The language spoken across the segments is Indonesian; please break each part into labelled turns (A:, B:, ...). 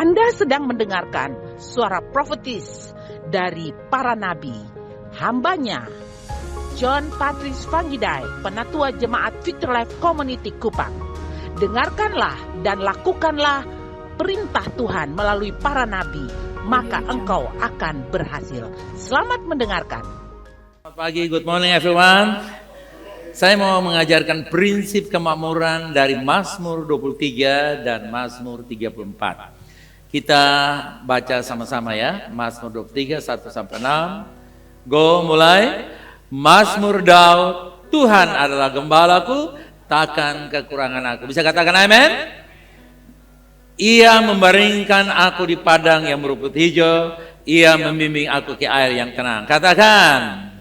A: Anda sedang mendengarkan suara profetis dari para nabi, hambanya John Patrice Vanggidai, Penatua Jemaat Future Life Community Kupang. Dengarkanlah dan lakukanlah perintah Tuhan melalui para nabi, maka engkau akan berhasil. Selamat mendengarkan.
B: Selamat pagi, good morning everyone. Saya mau mengajarkan prinsip kemakmuran dari Mazmur 23 dan Mazmur 34. Kita baca sama-sama ya, Mazmur 23, 1-6. Go, mulai. Mazmur Daud, Tuhan adalah gembalaku, takkan kekurangan aku. Bisa katakan amin? Ia membaringkan aku di padang yang berumput hijau, ia membimbing aku ke air yang tenang. Katakan.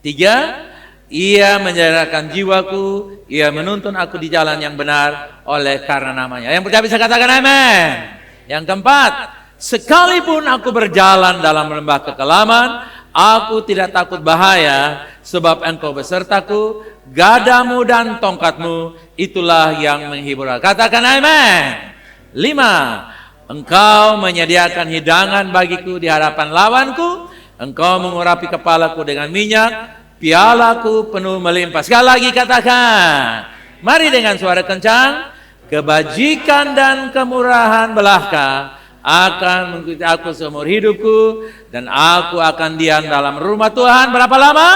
B: 3. Ia menjadikan jiwaku, ia menuntun aku di jalan yang benar oleh karena namanya. Yang percaya bisa katakan amin. Yang keempat, sekalipun aku berjalan dalam lembah kekelaman, aku tidak takut bahaya, sebab engkau besertaku, gadamu dan tongkatmu, itulah yang menghibur aku. Katakan amin. 5. Engkau menyediakan hidangan bagiku di hadapan lawanku, engkau mengurapi kepalaku dengan minyak, pialaku penuh melimpah. Sekali lagi katakan, mari dengan suara kencang. Kebajikan dan kemurahan belaka akan mengikuti aku seumur hidupku, dan aku akan diam dalam rumah Tuhan. Berapa lama?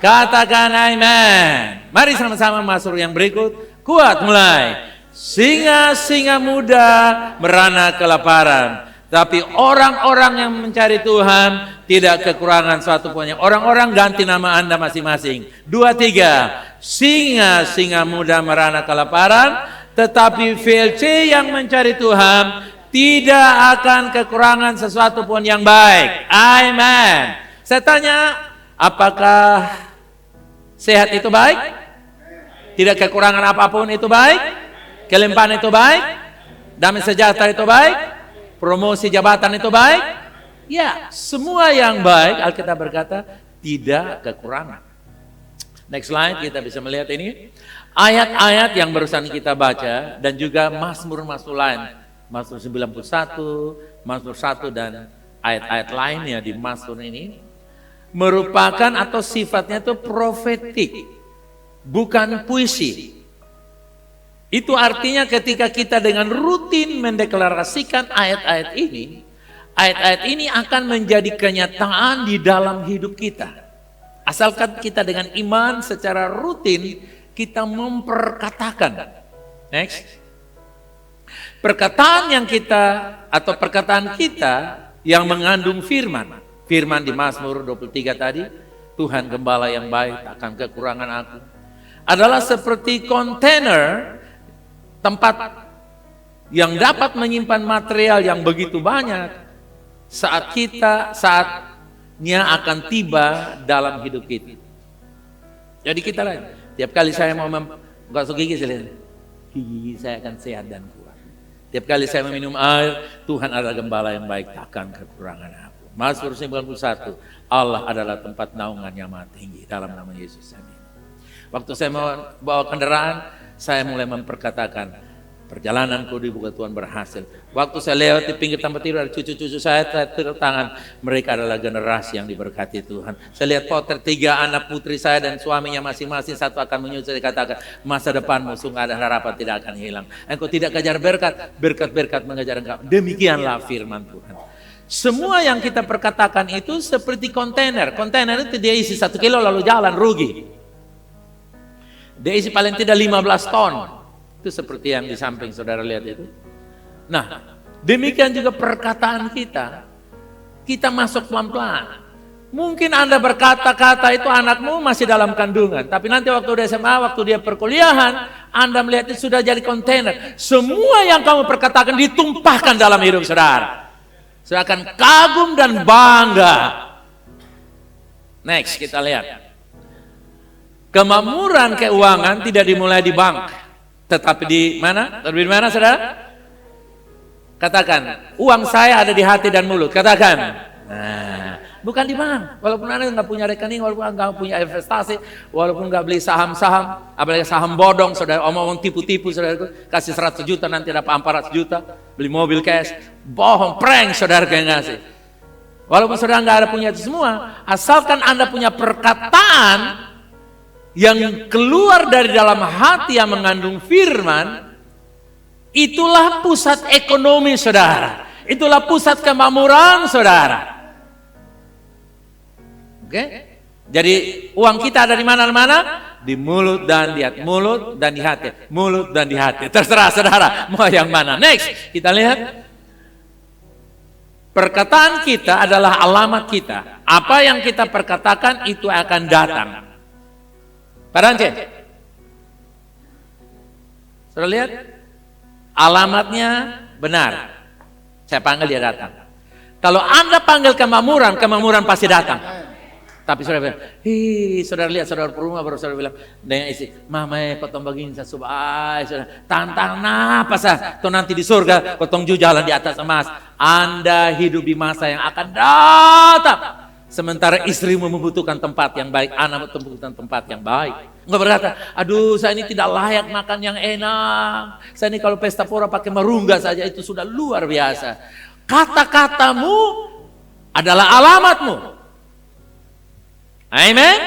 B: Katakan amin. Mari sama-sama masuk yang berikut. Kuat, mulai. Singa-singa muda merana kelaparan, tapi orang-orang yang mencari Tuhan tidak kekurangan suatu pun. Orang-orang ganti nama Anda masing-masing. 2, 3. Singa-singa muda merana kelaparan, tetapi VLC yang mencari Tuhan tidak akan kekurangan sesuatu pun yang baik. Amin. Saya tanya, apakah sehat itu baik? Tidak kekurangan apapun itu baik? Kelimpahan itu baik? Damai sejahtera itu baik? Promosi jabatan itu baik? Ya, semua yang baik, Alkitab berkata, tidak kekurangan. Next slide, kita bisa melihat ini. Ayat-ayat yang barusan kita baca, dan juga Mazmur-Mazmur lain. Mazmur 91, Mazmur 1, dan ayat-ayat lainnya di Mazmur ini, merupakan atau sifatnya itu profetik, bukan puisi. Itu artinya ketika kita dengan rutin mendeklarasikan ayat-ayat ini akan menjadi kenyataan di dalam hidup kita. Asalkan kita dengan iman secara rutin kita memperkatakan. Next. Perkataan yang kita atau perkataan kita yang mengandung firman. Firman di Mazmur 23 tadi, Tuhan gembala yang baik, takkan kekurangan aku. Adalah seperti kontainer tempat yang dapat menyimpan material yang begitu banyak saatnya akan tiba dalam hidup kita. Jadi kita lain. Tiap kali saya mau gosok gigi, gigi saya akan sehat dan kuat. Tiap kali saya meminum air, Tuhan adalah gembala yang baik, takkan kekurangan aku. Mazmur 91, Allah adalah tempat naungan yang maha tinggi. Dalam nama Yesus, amin. Waktu saya mau bawa kendaraan, saya mulai memperkatakan, perjalananku di bukit Tuhan berhasil. Waktu saya lewat di pinggir tempat tidur, ada cucu-cucu saya tepuk tangan. Mereka adalah generasi yang diberkati Tuhan. Saya lihat potret 3 anak putri saya dan suaminya masing-masing, satu akan menyusul, dikatakan, masa depanmu sungguh ada harapan tidak akan hilang. Engkau tidak kejar berkat, berkat-berkat mengejar engkau. Demikianlah firman Tuhan. Semua yang kita perkatakan itu seperti kontainer. Kontainer itu dia isi 1 kilo lalu jalan, rugi. Dia isi paling tidak 15 ton. Itu seperti yang di samping saudara lihat itu. Nah, demikian juga perkataan kita. Kita masuk pelan-pelan. Mungkin Anda berkata-kata itu anakmu masih dalam kandungan. Tapi nanti waktu dia SMA, waktu dia perkuliahan, Anda melihat itu sudah jadi kontainer. Semua yang kamu perkatakan ditumpahkan dalam hidup saudara. Saudara akan kagum dan bangga. Next, kita lihat. Kemakmuran keuangan tidak dimulai di bank. Tetapi di mana? Lebih di mana, saudara? Katakan, uang saya ada di hati dan mulut. Katakan. Nah, Bukan di bank. Walaupun Anda nggak punya rekening, walaupun nggak punya investasi, walaupun nggak beli saham-saham, apalagi saham bodong, saudara omong tipu-tipu, saudara kasih 100 juta nanti dapat 400 juta, beli mobil cash, bohong, prank saudara yang ngasih. Walaupun saudara nggak ada punya itu semua, asalkan Anda punya perkataan yang keluar dari dalam hati yang mengandung firman, itulah pusat ekonomi saudara. Itulah pusat kemakmuran saudara. Oke? Jadi uang kita ada di mana-mana? Di mulut dan di hati. Mulut dan di hati. Mulut dan di hati. Terserah saudara mau yang mana. Next, kita lihat. Perkataan kita adalah alamat kita. Apa yang kita perkatakan itu akan datang. Pak Dance. Saudara lihat? Alamatnya benar. Saya panggil dia datang. Kalau Anda panggil kemakmuran, kemakmuran pasti datang. Tapi saudara bilang, saudara lihat saudara perumah baru saudara bilang dengan istri, mama potong begini saya subai, saudara tantang apa sah, atau nanti di surga potong jalan di atas emas. Anda hidup di masa yang akan datang. Sementara istrimu membutuhkan tempat yang baik, anak membutuhkan tempat yang baik. Enggak berkata, aduh saya ini tidak layak makan yang enak. Saya ini kalau pesta pora pakai merungga saja itu sudah luar biasa. Kata-katamu adalah alamatmu. Amen.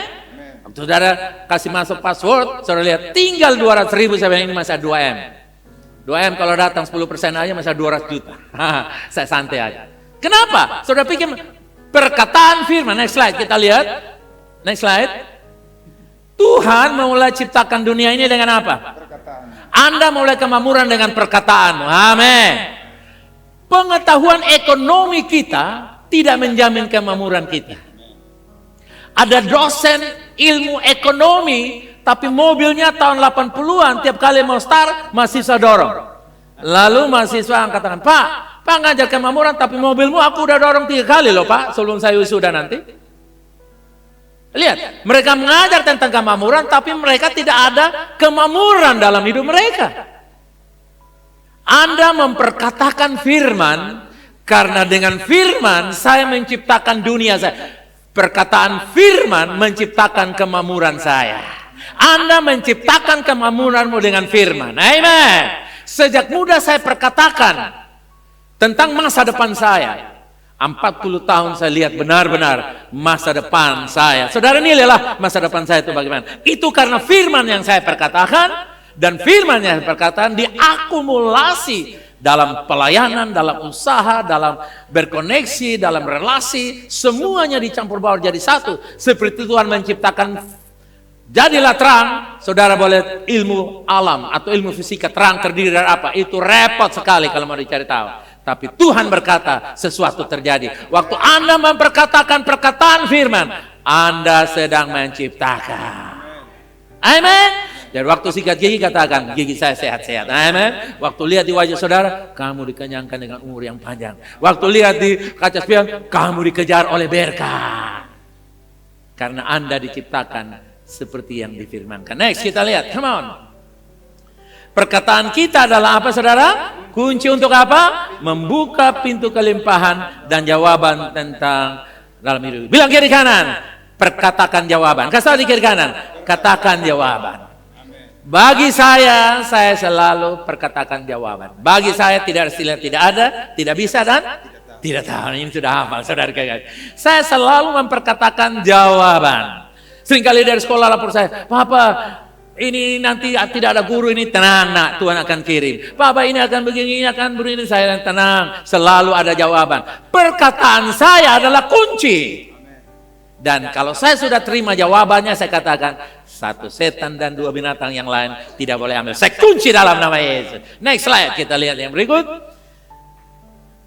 B: Saudara kasih masuk password, saudara lihat tinggal 200.000, saya bilang ini masih 2M. 2M kalau datang 10% aja masih 200 juta. Saya santai aja. Kenapa? Saudara pikir perkataan firman, next slide kita lihat. Next slide. Tuhan mulai ciptakan dunia ini dengan apa? Anda mulai kemakmuran dengan perkataan. Amin. Pengetahuan ekonomi kita tidak menjamin kemakmuran kita. Ada dosen ilmu ekonomi, tapi mobilnya tahun 80-an, tiap kali mau start, mahasiswa dorong. Lalu mahasiswa katakan, Pak ngajar kemakmuran, tapi mobilmu aku udah dorong 3 kali loh Pak, sebelum saya wisuda nanti. Lihat, mereka mengajar tentang kemakmuran, tapi mereka tidak ada kemakmuran dalam hidup mereka. Anda memperkatakan firman, karena dengan firman saya menciptakan dunia saya. Perkataan firman menciptakan kemakmuran saya. Anda menciptakan kemakmuranmu dengan firman. Amen. Sejak muda saya perkatakan tentang masa depan saya. 40 tahun saya lihat benar-benar masa depan saya. Saudara nilailah masa depan saya itu bagaimana. Itu karena firman yang saya perkatakan. Dan firman yang saya perkatakan diakumulasi dalam pelayanan, dalam usaha, dalam berkoneksi, dalam relasi, semuanya dicampur baur jadi satu. Seperti Tuhan menciptakan, jadilah terang, saudara boleh ilmu alam atau ilmu fisika terang terdiri dari apa? Itu repot sekali kalau mau dicari tahu. Tapi Tuhan berkata sesuatu terjadi. Waktu Anda memperkatakan perkataan firman, Anda sedang menciptakan. Amen. Dan waktu sikat gigi katakan, gigi saya sehat-sehat. Amen. Waktu lihat di wajah saudara, kamu dikenyangkan dengan umur yang panjang. Waktu lihat di kaca spion, kamu dikejar oleh berkah. Karena Anda diciptakan seperti yang difirmankan. Next kita lihat, come on. Perkataan kita adalah apa saudara? Kunci untuk apa? Membuka pintu kelimpahan dan jawaban tentang dalam hidup. Bilang kiri kanan, perkatakan jawaban. Kasih di kiri kanan, katakan jawaban. Bagi saya selalu perkatakan jawaban. Bagi saya tidak ada, tidak bisa dan tidak tahu. Ini sudah hafal, saudara. Saya selalu memperkatakan jawaban. Seringkali dari sekolah lapor saya, Papa, ini nanti tidak ada guru ini, tenang nak, Tuhan akan kirim. Papa ini akan begini, ini akan begini, saya tenang. Selalu ada jawaban. Perkataan saya adalah kunci. Dan kalau saya sudah terima jawabannya, saya katakan, 1 setan dan 2 binatang yang lain tidak boleh ambil. Saya kunci dalam nama Yesus. Next slide, kita lihat yang berikut.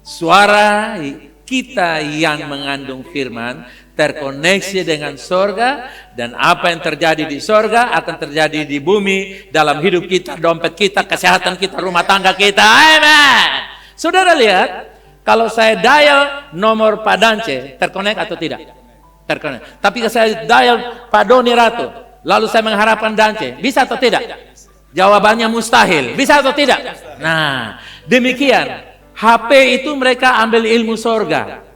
B: Suara kita yang mengandung firman terkoneksi dengan sorga, dan apa yang terjadi di sorga akan terjadi di bumi, dalam hidup kita, dompet kita, kesehatan kita, rumah tangga kita. Amen. Saudara lihat, kalau saya dial nomor Pak Dance, terkonek atau tidak? Terkonek. Tapi kalau saya dial Pak Doni Ratu, lalu saya mengharapkan Dance, bisa atau tidak? Jawabannya mustahil. Bisa atau tidak? Nah, demikian. HP itu mereka ambil ilmu sorga.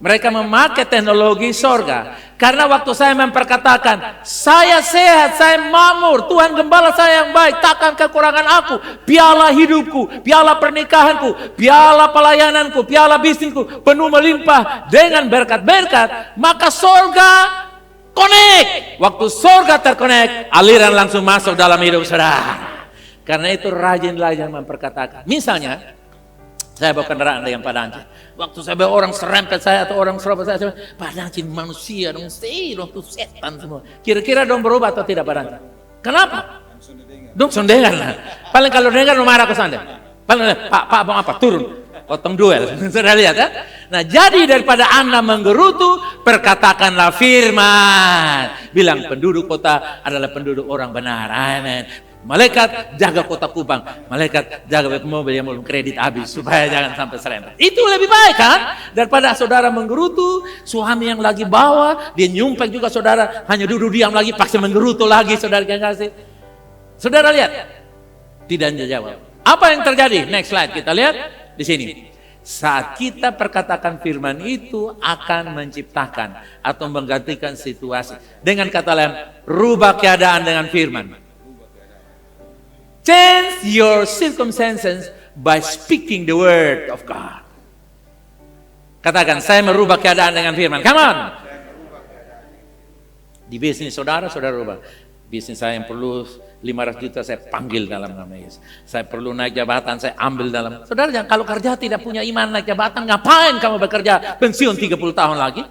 B: Mereka memakai teknologi sorga. Karena waktu saya memperkatakan, saya sehat, saya makmur, Tuhan gembala saya yang baik, takkan kekurangan aku. Piala hidupku, piala pernikahanku, piala pelayananku, piala bisnisku, penuh melimpah dengan berkat-berkat. Maka sorga connect. Waktu sorga terconnect, aliran langsung masuk dalam hidup saudara. Karena itu rajinlah yang memperkatakan. Misalnya, saya bawa kendaraan dengan Pak Danci. Waktu saya bawa orang serempet saya atau orang serempet saya bilang, Pak Danci manusia dong, dong tuh setan semua. Kira-kira dong berubah atau tidak Pak Danci? Kenapa? Dong sondengan lah. Paling kalau dengar marah ke sana. Paling Pak mau apa? Turun. Potong duel. Sudah lihat ya? Nah jadi daripada Anda menggerutu, perkatakanlah firman. Bilang penduduk kota adalah penduduk orang benar. Amin. Malaikat jaga kota Kupang, malaikat jaga mobil yang belum kredit habis supaya jangan sampai serempet. Itu lebih baik kan daripada saudara menggerutu, suami yang lagi bawa dia nyumpek juga saudara hanya duduk diam lagi paksa menggerutu lagi saudara yang kasih. Saudara lihat, tidak jawab. Apa yang terjadi? Next slide kita lihat di sini. Saat kita perkatakan firman itu akan menciptakan atau menggantikan situasi. Dengan kata lain, rubah keadaan dengan firman. Change your circumstances by speaking the word of God. Katakan, saya merubah keadaan dengan firman. Come on. Di bisnis saudara rubah. Bisnis saya yang perlu 500 juta, saya panggil dalam nama Yesus. Saya perlu naik jabatan, saya ambil dalam. Saudara, kalau kerja tidak punya iman naik jabatan, ngapain kamu bekerja pensiun 30 tahun lagi?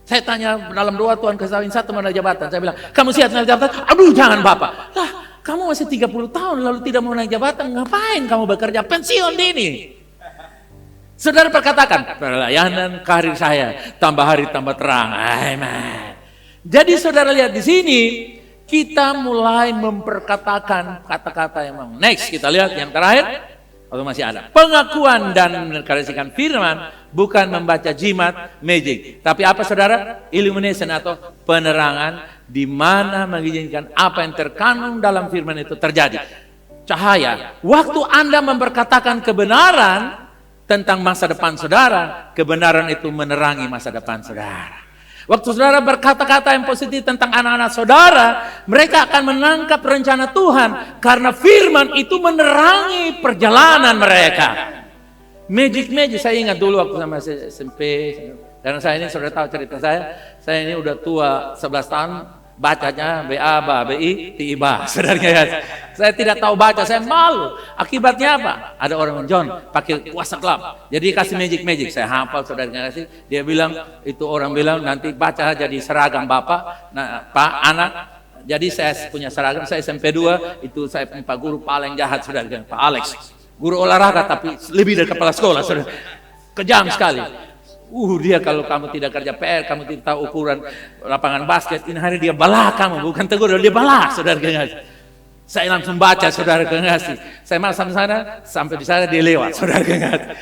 B: Saya tanya dalam doa Tuhan kasih satu mana jabatan. Saya bilang, kamu siap naik jabatan? Aduh jangan Bapak. Lah, kamu masih 30 tahun lalu tidak mau naik jabatan, ngapain kamu bekerja pensiun dini? Saudara perkatakan, pelayanan karir saya tambah hari tambah terang. Amen. Jadi saudara lihat di sini, kita mulai memperkatakan kata-kata yang memang. Next kita lihat yang terakhir. Atau masih ada. Pengakuan dan menerkarisikan firman bukan membaca jimat, magic. Tapi apa saudara? Illumination atau penerangan di mana mengizinkan apa yang terkandung dalam firman itu terjadi. Cahaya. Waktu Anda memperkatakan kebenaran tentang masa depan saudara, kebenaran itu menerangi masa depan saudara. Waktu saudara berkata-kata yang positif tentang anak-anak saudara, mereka akan menangkap rencana Tuhan karena firman itu menerangi perjalanan mereka. Magic, saya ingat dulu waktu sama SMP, karena saya ini saudara tahu cerita saya ini udah tua 11 tahun, bacanya BA, BI, TIBA, saudaranya. Saya tidak tahu baca, saya malu. Akibatnya apa? Ada orang John pakai kuasa gelap. Jadi kasih magic, saya hafal saudaranya kasih. Dia bilang, itu orang bilang nanti baca jadi seragam Bapak, nah, Pak, anak. Jadi saya punya seragam, saya SMP 2, itu saya punya Pak Guru paling jahat saudaranya, Pak Alex. Guru olahraga tapi lebih dari kepala sekolah, saudara. Kejam sekali. Dia kalau kamu tidak kerja PR, kamu tidak tahu ukuran lapangan basket, ini hari dia balah kamu, bukan tegur, dia balah, saudara kekasih. Saya langsung baca, saudara kekasih. Saya masuk sampai di sana dia lewat, saudara kekasih.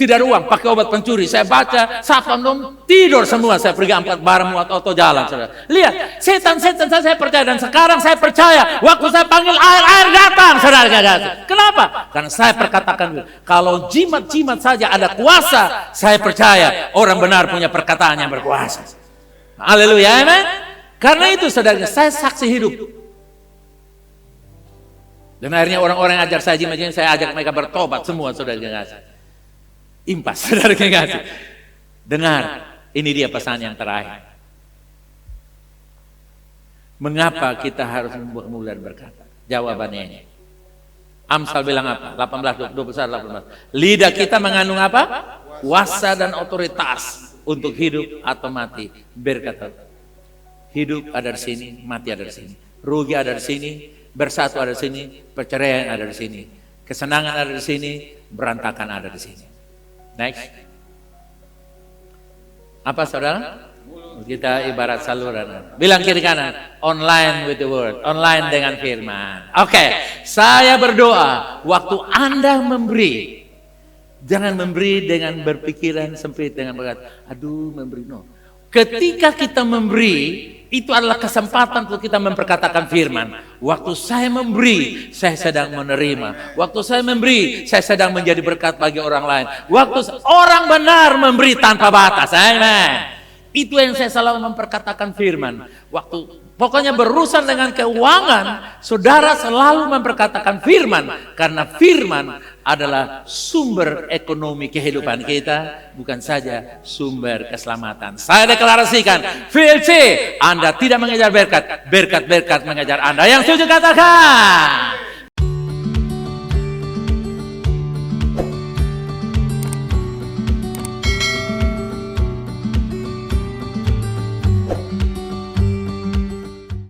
B: Tidak ada uang, pakai obat pencuri. Saya baca, sapam dong, tidur semua. Saya pergi angkat barang muat otot jalan, saudara. Lihat, setan saya percaya dan sekarang saya percaya. Waktu saya panggil air datang, saudara kekasih. Kenapa? Karena saya perkatakan, kalau jimat-jimat saja ada kuasa, saya percaya orang benar punya perkataan yang berkuasa. Haleluya, amen. Karena itu, saudara, saya saksi hidup. Dan akhirnya orang-orang yang ajar saya jimat, saya ajak mereka bertobat semua, saudara kekasih. Impas, saudara kekasih. Dengar, ini dia pesan yang terakhir. Mengapa kita harus mulai berkata? Jawabannya ini. Amsal bilang apa? 18, 21, 18. Lidah kita mengandung apa? Kuasa dan otoritas untuk hidup atau mati. Berkata, hidup ada di sini, mati ada di sini. Rugi ada di sini, bersatu ada di sini, perceraian ada di sini, kesenangan ada di sini, berantakan ada di sini. Next. Apa saudara? Kita ibarat saluran. Bilang kiri kanan, online with the word, online dengan firman. Oke, saya berdoa waktu Anda memberi, jangan memberi dengan berpikiran sempit, dengan berkata, aduh memberi, no. Ketika kita memberi, itu adalah kesempatan untuk kita memperkatakan firman. Waktu saya memberi, saya sedang menerima. Waktu saya memberi, saya sedang menjadi berkat bagi orang lain. Waktu orang benar memberi tanpa batas. Amen. Itu yang saya selalu memperkatakan firman. Waktu pokoknya berurusan dengan keuangan, saudara selalu memperkatakan firman. Karena firman adalah sumber ekonomi kehidupan kita, bukan saja sumber keselamatan. Saya deklarasikan, VLC, Anda tidak mengejar berkat, berkat-berkat mengejar Anda. Yang setuju katakan.